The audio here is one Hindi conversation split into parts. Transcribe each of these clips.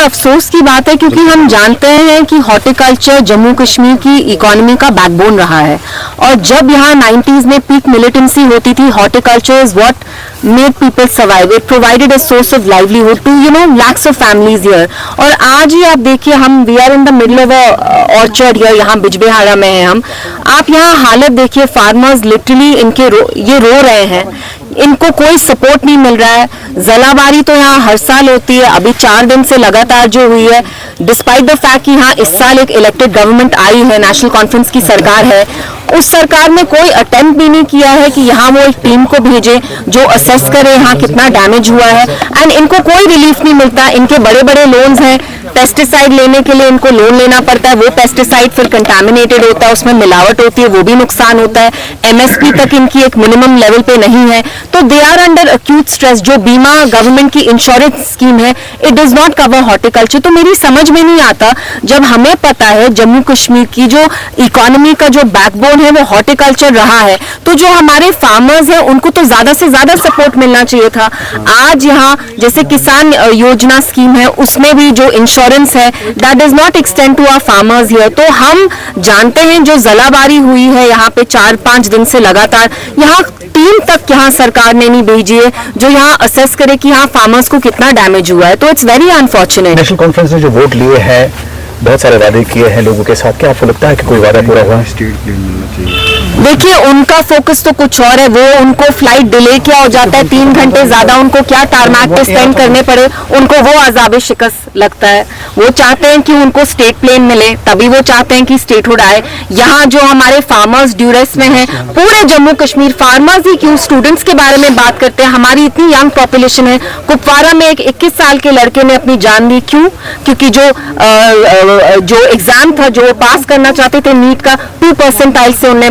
अफसोस की बात है क्योंकि हम जानते हैं कि हॉर्टिकल्चर जम्मू कश्मीर की इकोनॉमी का बैकबोन रहा है और जब यहाँ 90s में पीक मिलिटेंसी होती थी, horticulture is what made people survive, it provided a source of livelihood to lakhs of families here. और आज ही आप देखिए, हम we are in the middle of a orchard here, यहाँ बिजबेहाड़ा में है हम। आप यहाँ हालत देखिए, फार्मर्स लिटरली ये रो रहे हैं, इनको कोई सपोर्ट नहीं मिल रहा है। जलाबारी तो यहाँ हर साल होती है, अभी 4 दिन से लगातार जो हुई है, डिस्पाइट द फैक्ट कि यहाँ इस साल एक इलेक्टेड गवर्नमेंट आई है, नेशनल कॉन्फ्रेंस की सरकार है, उस सरकार ने कोई अटेम्प्ट भी नहीं किया है कि यहाँ वो एक टीम को भेजे जो असेस करे यहाँ कितना डैमेज हुआ है। एंड इनको कोई रिलीफ नहीं मिलता, इनके बड़े बड़े लोन्स हैं, पेस्टिसाइड लेने के लिए इनको लोन लेना पड़ता है, वो पेस्टिसाइड फिर कंटामिनेटेड होता है, उसमें मिलावट होती है, वो भी नुकसान होता है। एमएसपी तक इनकी एक मिनिमम लेवल पे नहीं है, तो they are under acute stress. जो बीमा गवर्नमेंट की इंश्योरेंस स्कीम है, it does not cover horticulture. तो मेरी समझ में नहीं आता, जब हमें पता है जम्मू कश्मीर की जो इकोनॉमी का जो बैकबोन है वो हॉर्टिकल्चर रहा है, तो जो हमारे फार्मर्स हैं उनको तो ज्यादा से ज्यादा सपोर्ट मिलना चाहिए था। आज यहाँ जैसे किसान योजना स्कीम है, उसमें भी जो इंश्योरेंस है that does not extend to our farmers here. तो हम जानते हैं जो जलाबारी हुई है यहाँ पे 4-5 दिन से लगातार, यहाँ टीम तक यहाँ सरकार ने नहीं भेजी है जो यहाँ असेस करे कि यहाँ फार्मर्स को कितना डैमेज हुआ है। तो it's very unfortunate. National conference ने जो वोट लिए हैं, बहुत सारे वादे किए हैं लोगों के साथ, क्या आपको लगता है कि कोई वादा पूरा हुआ? देखिए, उनका फोकस तो कुछ और है, वो उनको फ्लाइट डिले क्या हो जाता है, 3 घंटे ज्यादा उनको क्या टारमैक पे स्पेंड करने पड़े, उनको वो अजाब शिकस्त लगता है। वो चाहते हैं कि उनको स्टेट प्लेन मिले, तभी वो चाहते हैं कि स्टेटहुड आए। यहाँ जो हमारे फार्मर्स ड्यूरेस में हैं, पूरे जम्मू कश्मीर फार्मर्स ही क्यों, स्टूडेंट्स के बारे में बात करते हैं, हमारी इतनी यंग पॉपुलेशन है। कुपवारा में एक 21 साल के लड़के ने अपनी जान दी, क्यों? क्योंकि जो एग्जाम था जो पास करना चाहते थे नीट का, 2 परसेंटाइल से उन्हें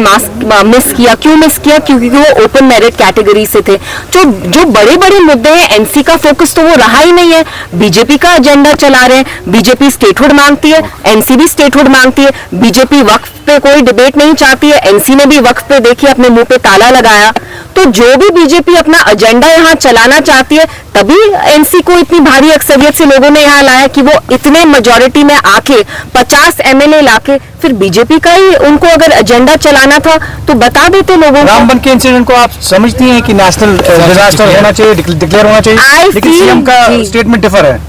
मिस किया। क्यों मिस किया? क्योंकि वो ओपन मेरिट कैटेगरी से थे। जो बड़े बड़े मुद्दे हैं, एनसी का फोकस तो वो रहा ही नहीं है। बीजेपी का एजेंडा चला रहे हैं, बीजेपी स्टेटहुड मांगती है, एनसी भी स्टेटहुड मांगती है। बीजेपी वक्फ पे कोई डिबेट नहीं चाहती है, एनसी ने भी वक्फ पे देखिए अपने मुंह पे ताला लगाया। तो जो भी बीजेपी अपना एजेंडा यहाँ चलाना चाहती है, तभी एनसी को इतनी भारी अक्सरियत से लोगों ने यहाँ लाया कि वो इतने मेजॉरिटी में आके 50 एमएलए लाके, फिर बीजेपी का ही उनको अगर एजेंडा चलाना था तो बता देते लोगों को। रामबन के इंसिडेंट को आप समझती हैं कि नेशनल डिजास्टर होना चाहिए, डिक्लेयर होना चाहिए, लेकिन सीएम का स्टेटमेंट डिफर है।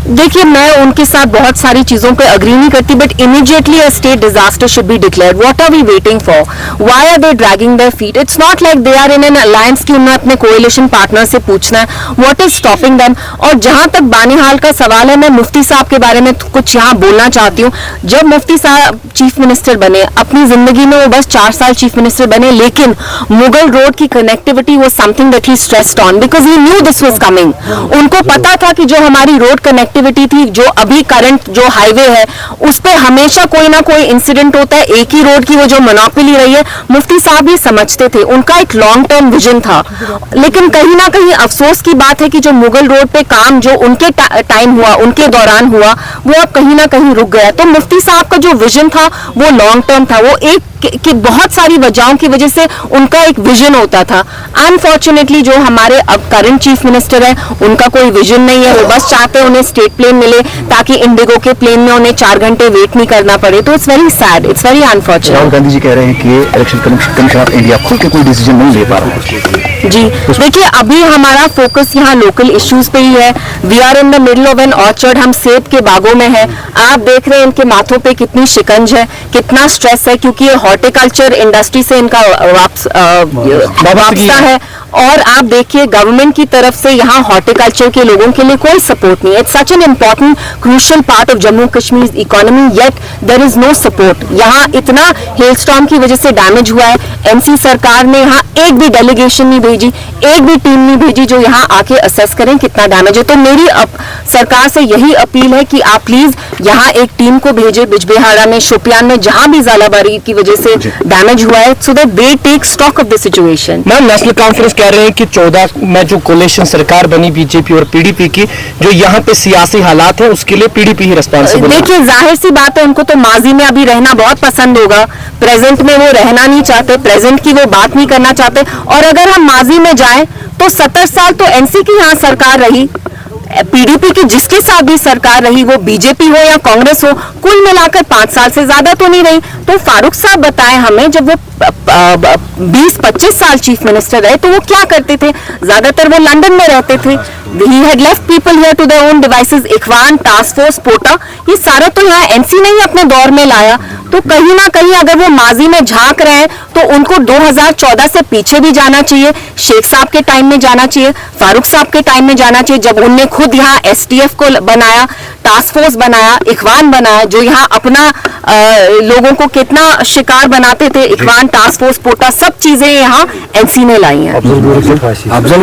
देखिए, मैं उनके साथ बहुत सारी चीजों पे अग्री नहीं करती, but immediately a state disaster should be declared. What are we waiting for? Why are they dragging their feet? It's not like they are in an alliance कि उन्हें अपने कोएलिशन पार्टनर से पूछना है व्हाट इज स्टॉपिंग देम। और जहां तक बानीहाल का सवाल है, मैं मुफ्ती साहब के बारे में कुछ यहाँ बोलना चाहती हूँ। जब मुफ्ती साहब चीफ मिनिस्टर बने, अपनी जिंदगी में वो बस 4 साल चीफ मिनिस्टर बने, लेकिन मुगल रोड की कनेक्टिविटी वो something that he stressed on because he new this was coming. उनको पता था कि जो हमारी रोड कनेक्टिविटी थी, जो अभी करंट जो हाईवे है, उस पे हमेशा कोई ना कोई इंसिडेंट होता है। एक ही रोड की वो जो मोनोपोली रही है, मुफ्ती साहब भी समझते थे, उनका एक लॉन्ग टर्म विजन था। लेकिन कहीं ना कहीं अफसोस की बात है कि जो मुगल रोड पे काम जो उनके टाइम हुआ, उनके दौरान हुआ, वो अब कहीं ना कहीं रुक गया। तो मुफ्ती साहब का जो विजन था वो लॉन्ग टर्म था, वो एक कि बहुत सारी वजहों की वजह से उनका एक विजन होता था। अनफॉर्चुनेटली जो हमारे अब करंट चीफ मिनिस्टर है, उनका कोई विजन नहीं है। वो बस चाहते हैं उन्हें स्टेट प्लेन मिले ताकि इंडिगो के प्लेन में उन्हें 4 घंटे वेट नहीं करना पड़े। तो it's very sad, it's very unfortunate. Rahul Gandhi ji कह रहे हैं कि इलेक्शन कमीशन ऑफ इंडिया खुद के कोई डिसीजन नहीं ले पा रहा है। जी देखिए, अभी हमारा फोकस यहाँ लोकल इश्यूज पे ही है। We are in the middle of an orchard, हम सेब के बागों में है। आप देख रहे हैं इनके माथों पे कितनी शिकंज है, कितना स्ट्रेस है, क्योंकि ये हॉर्टिकल्चर इंडस्ट्री से इनका वापसा है। और आप देखिए, गवर्नमेंट की तरफ से यहाँ हॉर्टिकल्चर के लोगों के लिए कोई सपोर्ट नहीं है। It's such an important crucial part of Jammu Kashmir economy, yet there is no support. यहाँ इतना हेलस्टॉर्म की वजह से डैमेज हुआ है, एनसी सरकार ने यहाँ एक भी डेलीगेशन नहीं भेजी, एक भी टीम नहीं भेजी जो यहाँ आके असेस करें कितना डैमेज है। तो मेरी सरकार से यही अपील है कि आप प्लीज यहाँ एक टीम को भेजे बिजबेहाड़ा में, शोपियान में, जहां भी जालाबारी की वजह से डैमेज हुआ है, so that they take stock of the situation. Ma'am, National Conference कह रहे हैं कि 14 में जो कोलिशन सरकार बनी बीजेपी और पीडीपी की, जो यहाँ पे सियासी हालात है उसके लिए पीडीपी ही रिस्पॉन्सिबल है। देखिए, जाहिर सी बात है, उनको तो माजी में अभी रहना बहुत पसंद होगा, प्रेजेंट में वो रहना नहीं चाहते, प्रेजेंट की वो बात नहीं करना चाहते। और अगर हम माजी में जाएं तो 70 साल तो एनसी की यहाँ सरकार रही। पीडीपी की जिसके साथ भी सरकार रही, वो बीजेपी हो या कांग्रेस हो, कुल मिलाकर 5 साल से ज्यादा तो नहीं रही। तो फारूक साहब बताएं हमें, जब वो 20-25 साल चीफ मिनिस्टर रहे तो वो क्या करते थे? ज्यादातर वो लंदन में रहते थे। He had left people here to their own devices. Ikhwan, task force, POTA, ये सारा तो यहाँ एनसी ने ही अपने दौर में लाया। तो कहीं ना कहीं अगर वो माजी में झांक रहे हैं तो उनको 2014 से पीछे भी जाना चाहिए। शेख साहब के टाइम में जाना चाहिए, फारूक साहब के टाइम में जाना चाहिए, जब उनने खुद यहाँ एसटीएफ को बनाया, टास्क फोर्स बनाया, इखवान बनाया, जो यहाँ अपना लोगों को कितना शिकार बनाते थे। इखवान, टास्क फोर्स, पोटा, सब चीजें यहाँ एनसी ने लाई हैं। अफजल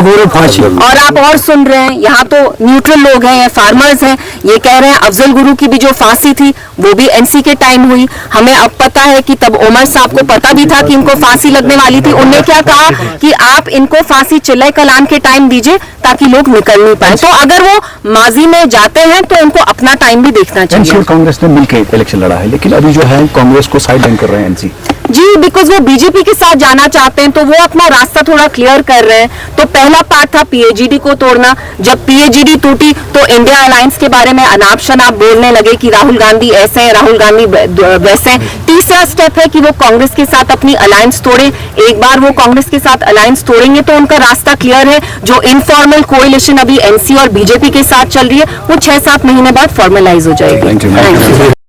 गुरु फांसी। और आप और सुन रहे हैं, यहाँ तो न्यूट्रल लोग हैं, फार्मर्स हैं, ये कह रहे हैं अफजल गुरु की भी जो फांसी थी वो भी एनसी के टाइम हुई। हमें अब पता है कि तब उमर साहब को पता भी था कि इनको फांसी लगने वाली थी। उन्होंने क्या कहा कि आप इनको फांसी चिल्ला कलाम के टाइम दीजिए ताकि लोग निकल नहीं पाए। तो अगर वो माजी में जाते हैं तो उनको अपना टाइम भी देखना एनसी चाहिए। और कांग्रेस ने मिलकर इलेक्शन लड़ा है, लेकिन अभी जो है कांग्रेस को साइड लाइन कर रहे हैं एनसी। जी, बिकॉज वो बीजेपी के साथ जाना चाहते हैं तो वो अपना रास्ता थोड़ा क्लियर कर रहे हैं। तो पहला पार्ट था पीएजीडी को तोड़ना। जब पीएजीडी टूटी तो इंडिया अलायंस के बारे में अनाप शनाप बोलने लगे कि राहुल गांधी ऐसे हैं, राहुल गांधी वैसे हैं। तीसरा स्टेप है कि वो कांग्रेस के साथ अपनी अलायंस तोड़े। एक बार वो कांग्रेस के साथ अलायंस तोड़ेंगे तो उनका रास्ता क्लियर है। जो इनफॉर्मल कोएलिशन अभी एनसी और बीजेपी के साथ चल रही है वो 6-7 महीने बाद फॉर्मलाइज हो जाएगी। Thank you, ma'am. Thank you.